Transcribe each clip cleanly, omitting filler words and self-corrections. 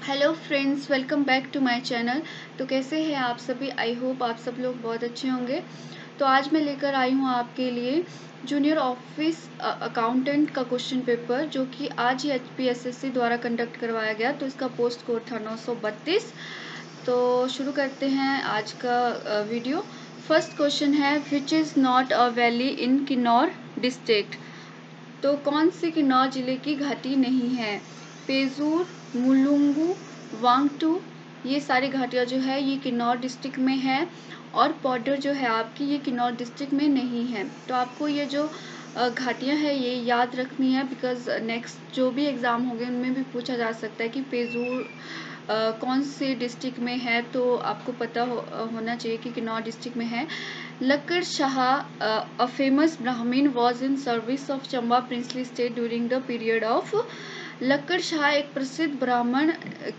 Hello friends, welcome back to my channel. तो कैसे हैं आप सभी? आई होप आप सब लोग बहुत अच्छे होंगे। तो आज मैं लेकर आई हूँ आपके लिए जूनियर ऑफिस अकाउंटेंट का क्वेश्चन पेपर, जो कि आज ही HPSSC द्वारा कंडक्ट करवाया गया। तो इसका पोस्ट कोड था 932। तो शुरू करते हैं आज का वीडियो। फर्स्ट क्वेश्चन है, which is not a valley in Kinnaur district. तो कौन सी किन्नौर जिले की घाटी नहीं है? पेजूर, मुलुंगू, वांगटू, ये सारी घाटियाँ जो है ये किन्नौर डिस्ट्रिक्ट में है। और पौडर जो है आपकी, ये किन्नौर डिस्ट्रिक्ट में नहीं है। तो आपको ये जो घाटियाँ हैं ये याद रखनी है, बिकॉज नेक्स्ट जो भी एग्ज़ाम होंगे उनमें भी पूछा जा सकता है कि पेजूर कौन से डिस्ट्रिक्ट में है। तो आपको पता होना चाहिए कि किन्नौर डिस्ट्रिक्ट में है। लक्कड़ Shah, a famous Brahmin, was in service of Chamba princely state during the period of। लक्कड़ शाह एक प्रसिद्ध ब्राह्मण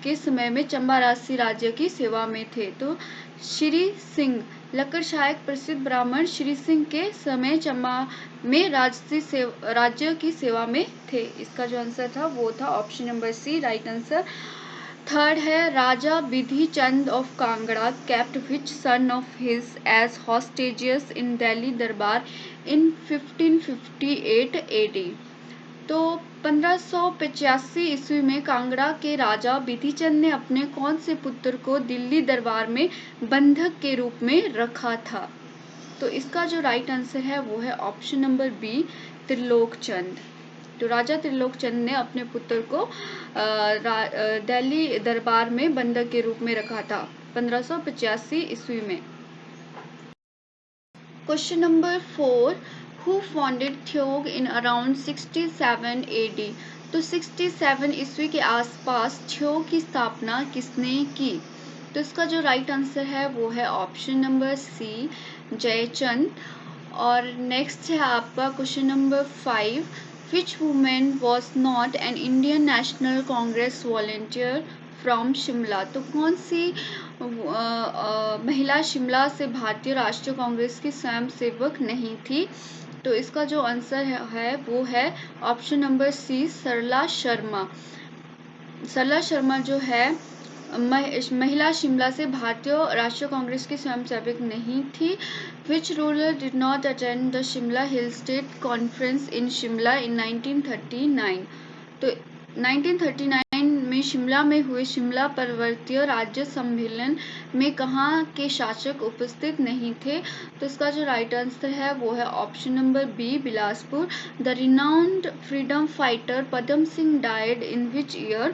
के समय में चंबा राजसी राज्य की सेवा में थे। तो श्री सिंह, लक्कड़ शाह एक प्रसिद्ध ब्राह्मण श्री सिंह के समय चंबा में राज्य की सेवा में थे। इसका जो आंसर था वो था option number C, right answer. Third है, Raja Vidhi Chand of Kangra kept which son of his as hostages in Delhi durbar in 1558 AD। तो 1585 ईस्वी में कांगड़ा के राजा विधिचंद ने अपने कौन से पुत्र को दिल्ली दरबार में बंधक के रूप में रखा था? तो इसका जो राइट आंसर है वो है ऑप्शन नंबर बी, त्रिलोकचंद। तो राजा त्रिलोकचंद ने अपने पुत्र को दिल्ली दरबार में बंधक के रूप में रखा था 1585 ईस्वी में। Question number 4, who founded Theog in around 67 AD। तो 67 ईस्वी के आसपास थ्योग की स्थापना किसने की? तो इसका जो राइट आंसर है वो है ऑप्शन नंबर सी, जयचंद। और नेक्स्ट है आपका question number 5, which women was not an Indian national Congress volunteer from Shimla. तो कौन सी महिला शिमला से भारतीय राष्ट्रीय कांग्रेस की स्वयं सेवक नहीं थी? तो इसका जो आंसर है वो है ऑप्शन नंबर सी, सरला शर्मा। सरला शर्मा जो है महिला शिमला से भारतीय राष्ट्रीय कांग्रेस की स्वयंसेवक नहीं थी। Which ruler did not attend the Shimla hill state conference in Shimla in 1939। तो 1939 में शिमला में हुए शिमला पर्वतीय राज्य सम्मेलन में कहाँ के शासक उपस्थित नहीं थे? तो इसका जो राइट आंसर है वो है option number B, Bilaspur. The renowned freedom fighter Padam Singh died in which year.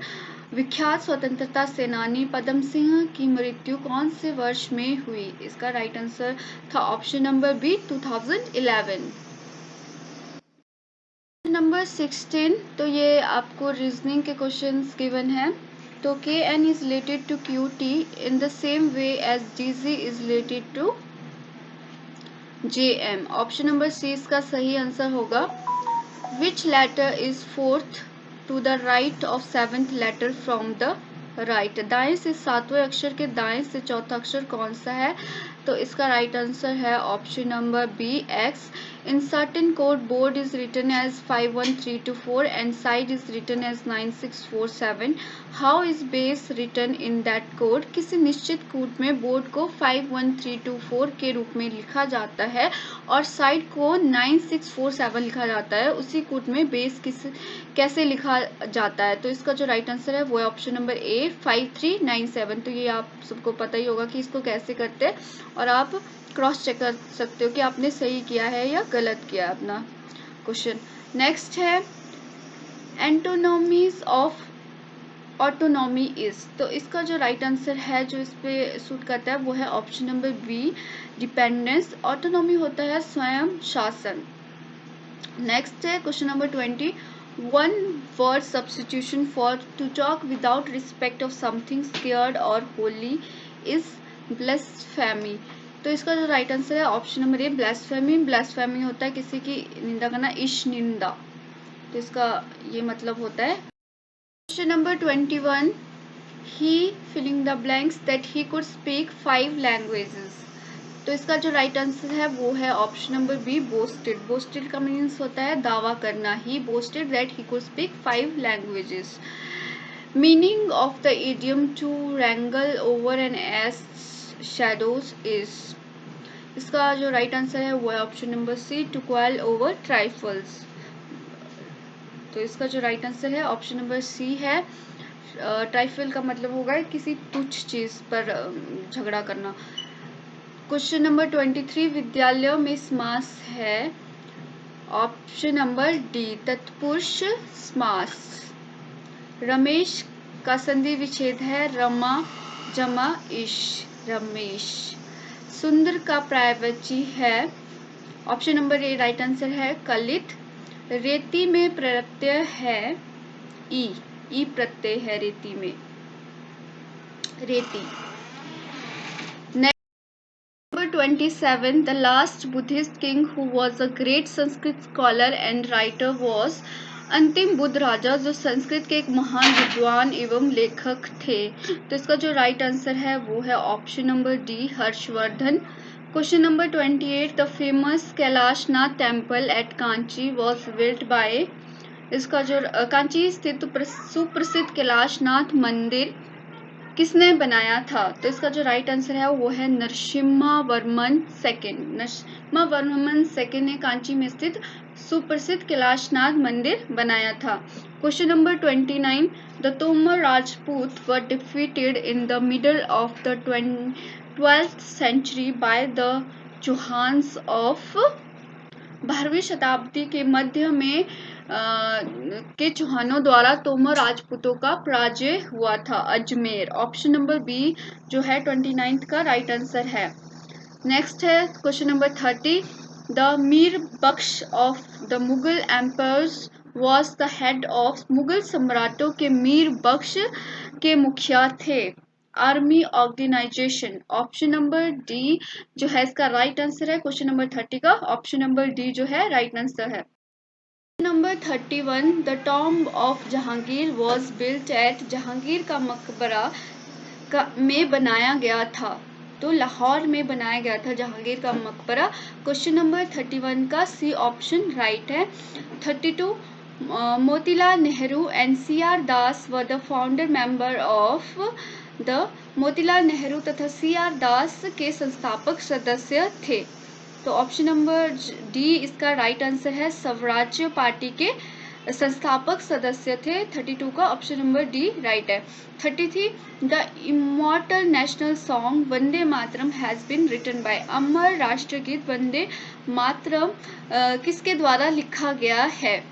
विख्यात स्वतंत्रता सेनानी पदम सिंह की मृत्यु कौन से वर्ष में हुई? इसका राइट आंसर था ऑप्शन नंबर बी, 2011। नंबर 16, तो ये आपको रीजनिंग के क्वेश्चंस गिवन है। तो KN is related to QT in the same way as DG is related to JM। Option number C इसका सही आंसर होगा। Which letter is fourth to the right of seventh letter from the right. दाएं से सातवें अक्षर के दाएं से चौथा अक्षर कौन सा है? तो इसका राइट आंसर है option number B, X। In certain code board is written as 51324 and side is written as 9647। How is base written in that code. किसी निश्चित कोड में बोर्ड को 51324 के रूप में लिखा जाता है और साइड को 9647 लिखा जाता है। उसी कोड में बेस कैसे लिखा जाता है? तो इसका जो राइट आंसर है वो है ऑप्शन नंबर ए, 5397। तो ये आप सबको पता ही होगा कि इसको कैसे करते हैं, और आप क्रॉस चेक कर सकते हो कि आपने सही किया है या गलत किया है अपना क्वेश्चन। नेक्स्ट है, एंटोनॉमीज ऑफ ऑटोनॉमी इज। तो इसका जो राइट आंसर है जो इस पे सूट करता है वो है option number B, dependence. Autonomy होता है स्वयं शासन। नेक्स्ट है question number 20, one word substitution for to talk without respect of something scared or holy is blasphemy. तो इसका जो राइट आंसर है option number A, blasphemy. Blasphemy होता है किसी की निंदा करना, ईश निंदा। तो इसका ये मतलब होता है। Question number 21, he filling the blanks that he could speak 5 languages. तो इसका जो राइट आंसर है वो है option number B, boasted. Boasted का मीन्स होता है दावा करना। He boasted that he could speak 5 languages. Meaning of the idiom to wrangle over an ass shadows is, इसका जो राइट आंसर है वो है option number C, to quibble over trifles. तो इसका जो राइट आंसर है ऑप्शन नंबर सी है। ट्राइफल का मतलब होगा किसी तुच्छ चीज पर झगड़ा करना। क्वेश्चन नंबर 23, विद्यालय में समास है, ऑप्शन नंबर डी, तत्पुरुष समास। रमेश का संधि विच्छेद है रमा जमा इश, रमेश। सुंदर का पर्यायवाची है, ऑप्शन नंबर ए राइट आंसर है, कलित। रेती में प्रत्यय है ई प्रत्यय है रेती में, रेती। Number 27, the last Buddhist king who was a great Sanskrit scholar and writer was अंतिम बुद्ध राजा जो संस्कृत के एक महान विद्वान एवं लेखक थे। तो इसका जो राइट आंसर है वो है option number D, Harshvardhan. Question number 28, the famous Kailashnath temple at Kanchi was built by, इसका जो कांची स्थित सुप्रसिद्ध कैलाशनाथ मंदिर किसने बनाया था? तो इसका जो राइट आंसर है वो है नरसिम्हावर्मन सेकंड। नरसिम्हावर्मन सेकंड ने कांची में स्थित सुप्रसिद्ध कैलाशनाथ मंदिर बनाया था। Question number 29, the Tomar Rajput were defeated in the middle of the 12th century by the Chauhans of, 12वीं शताब्दी के मध्य में के चौहानों द्वारा तोमर राजपूतों का पराजय हुआ था, अजमेर। ऑप्शन नंबर बी जो है 29th का राइट आंसर है। नेक्स्ट है question number 30, the Mir Bakhsh of the Mughal empires was the head of, Mughal सम्राटों के मीर बख्श के मुखिया थे, army organisation. Option number D जो है इसका राइट आंसर है क्वेश्चन नंबर 30 का, ऑप्शन नंबर डी जो है राइट आंसर है। Number 31, the tomb of Jahangir was built at, Jahangir का मकबरा में बनाया गया था, तो लाहौर में बनाया गया था जहांगीर का मकबरा। क्वेश्चन नंबर 31 का सी ऑप्शन राइट है। 32, Motilal Nehru and CR Das were the founder member of the, Motilal Nehru तथा CR दास के संस्थापक सदस्य थे, तो ऑप्शन नंबर डी इसका राइट आंसर है, स्वराज्य पार्टी के संस्थापक सदस्य थे। 32 का ऑप्शन नंबर डी राइट है। 33, the immortal national song Vande Mataram has been written by, अमर राष्ट्रगीत वंदे मातरम किसके द्वारा लिखा गया है?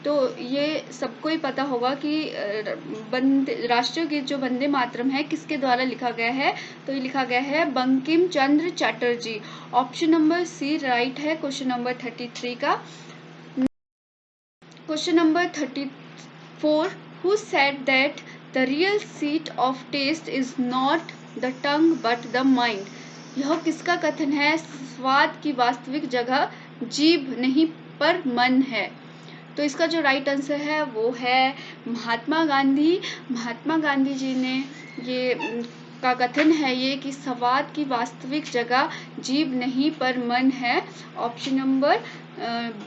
तो ये सबको ही पता होगा कि राष्ट्रीय गीत जो वंदे मातरम है किसके द्वारा लिखा गया है? तो ये लिखा गया है Bankim Chandra Chatterjee. Option number C right है क्वेश्चन नंबर 33 का। Question number 34, who said that the real seat of taste is not the tongue but the mind, यह किसका कथन है? स्वाद की वास्तविक जगह जीभ नहीं पर मन है। तो इसका जो राइट आंसर है वो है महात्मा गांधी। महात्मा गांधी जी ने ये का कथन है ये कि स्वाद की वास्तविक जगह जीभ नहीं पर मन है। ऑप्शन नंबर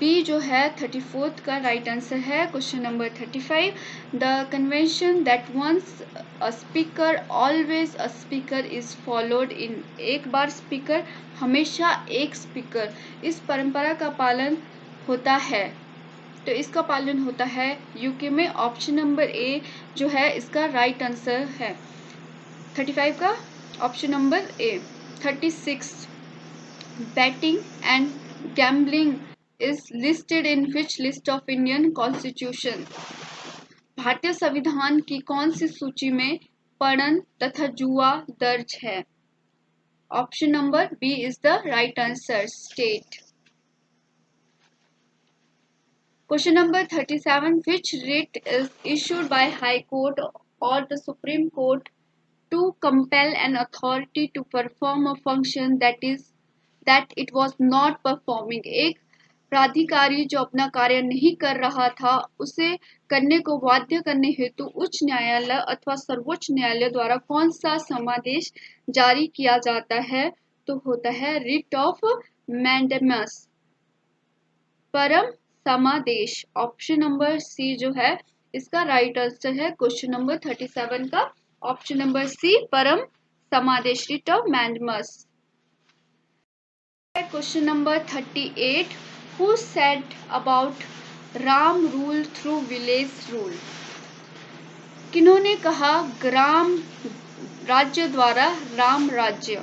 बी जो है 34th का राइट आंसर है। Question number 35, the convention that once a speaker always a speaker is followed in, एक बार स्पीकर हमेशा एक स्पीकर, इस परंपरा का पालन होता है, तो इसका पालन होता है यूके में। ऑप्शन नंबर ए जो है इसका राइट आंसर है 35 का option number A. 36, batting and gambling is listed in which list of Indian constitution, भारतीय संविधान की कौन सी सूची में पड़न तथा जुआ दर्ज है? Option number B is the right answer, state. Question number 37, which writ is issued by High Court or the Supreme Court to compel an authority to perform a function that it was not performing? एक प्राधिकारी जो अपना कार्य नहीं कर रहा था उसे करने को बाध्य करने हेतु उच्च न्यायालय अथवा सर्वोच्च न्यायालय द्वारा कौन सा समादेश जारी किया जाता है? तो होता है रिट ऑफ मैंडेमस, परम समादेश। ऑप्शन नंबर सी जो है इसका राइट आंसर है क्वेश्चन नंबर 37 का ऑप्शन नंबर सी, परम समादेशी mandamus. Question number 38, who said about Ram rule through village rule? किन्होंने कहा ग्राम राज्य द्वारा राम राज्य?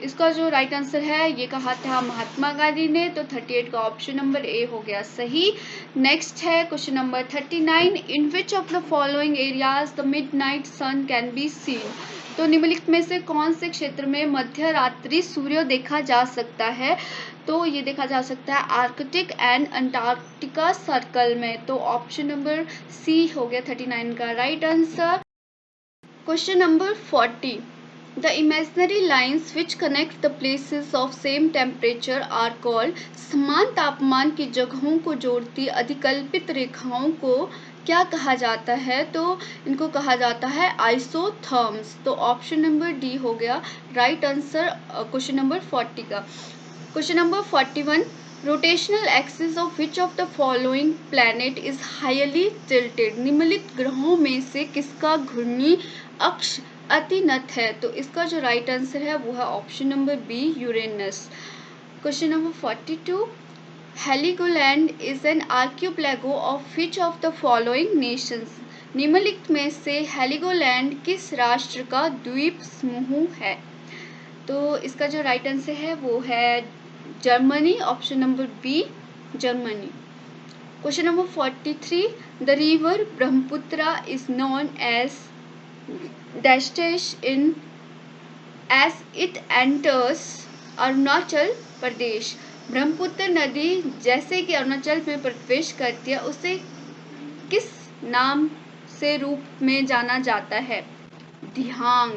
इसका जो राइट आंसर है ये कहा था महात्मा गांधी ने, तो 38 का ऑप्शन नंबर ए हो गया सही। नेक्स्ट है question number 39, in which of the following areas the midnight sun can be seen? तो निम्नलिखित में से कौन से क्षेत्र में मध्य रात्रि सूर्य देखा जा सकता है? तो ये देखा जा सकता है आर्कटिक एंड अंटार्कटिका सर्कल में, तो ऑप्शन नंबर सी हो गया 39 का right answer. Question number 40, the imaginary lines which connect the places of same temperature are called? समान तापमान की जगहों को जोड़ती अधिकल्पित रेखाओं को क्या कहा जाता है? तो इनको कहा जाता है आइसोथर्म्स, तो ऑप्शन नंबर डी हो गया राइट आंसर क्वेश्चन नंबर 40 का। Question number 41, rotational axis of which of the following planet is highly tilted? निम्नलिखित ग्रहों में से किसका घूर्णी अक्ष अतिनत है? तो इसका जो राइट आंसर है वो है option number B, Uranus. Question number 42, Heligoland is an archipelago of which of the following nations? निम्नलिखित में से हेलिगोलैंड किस राष्ट्र का द्वीप समूह है? तो इसका जो राइट आंसर है वो है Germany, option number B, Germany. Question number 43, the river Brahmaputra is known as dash in as it enters Arunachal Pradesh? Brahmaputra नदी जैसे कि अरुणाचल में प्रवेश करती है उसे किस नाम से रूप में जाना जाता है? दिहांग,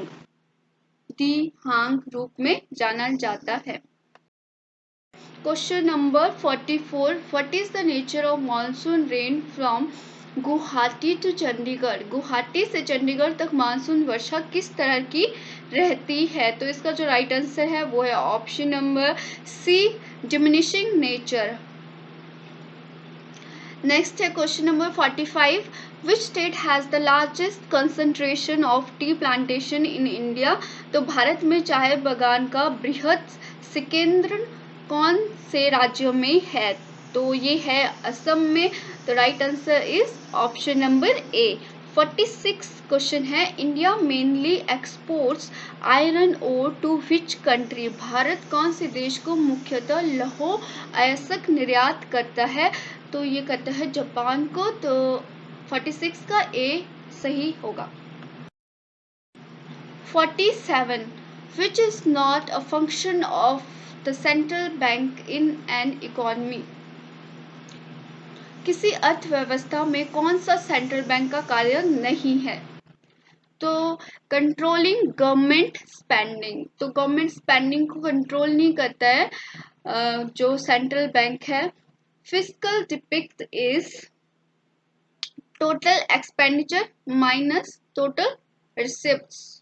दिहांग रूप में जाना जाता है। Question number 44, what is the nature of monsoon rain from Guwahati to Chandigarh? Guwahati से चंडीगढ़ तक मानसून वर्षा किस तरह की रहती है? तो इसका जो राइट आंसर है वो है option number C, diminishing nature. Next है question number 45, which state has the largest concentration of tea plantation in India? तो भारत में चाय बागान का बृहद संकेंद्रण कौन से राज्यों में है? तो ये है असम में, तो right answer is option number A. 46 question है, India mainly exports iron ore to which country? Bharat कौन से देश को मुख्यतः लौह अयस्क निर्यात करता है? तो ये करता है जापान को, तो 46 का ए सही होगा। 47, which is not a function of the central bank in an economy? किसी अर्थव्यवस्था में कौन सा सेंट्रल बैंक का कार्य नहीं है? तो कंट्रोलिंग गवर्नमेंट स्पेंडिंग, तो गवर्नमेंट स्पेंडिंग को कंट्रोल नहीं करता है जो सेंट्रल बैंक है। Fiscal depict is total expenditure minus total receipts.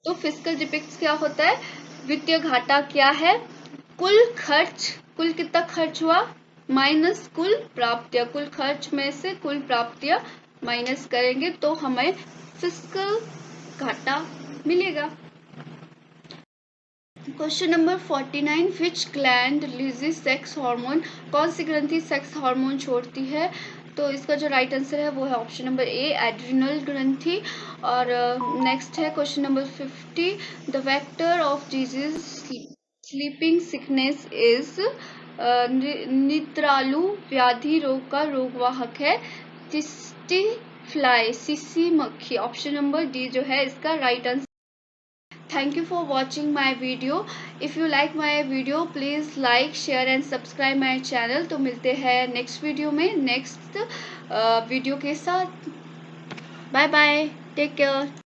तो फिस्कल डिपिक्ट क्या होता है? वित्तीय घाटा क्या है? कुल खर्च, कुल कितना खर्च हुआ माइनस कुल प्राप्तियां, कुल खर्च में से कुल प्राप्तियां माइनस करेंगे तो हमें फिस्कल घाटा मिलेगा। क्वेश्चन नंबर 49, विच ग्लैंड रिलीजेस सेक्स हार्मोन? कौन सी ग्रंथि सेक्स हार्मोन छोड़ती है? तो इसका जो राइट आंसर है वो है ऑप्शन नंबर ए, एड्रिनल ग्रंथि। और नेक्स्ट है question number 50, the vector of disease sleeping sickness is? निद्रालु व्याधि रोग का रोगवाहक है टिस्टी फ्लाई, सीसी मक्खी। ऑप्शन नंबर डी जो है इसका right answer. Thank you for watching my video. If you like my video, please like, share and subscribe my channel. तो मिलते हैं नेक्स्ट वीडियो में नेक्स्ट वीडियो के साथ। Bye bye, take care.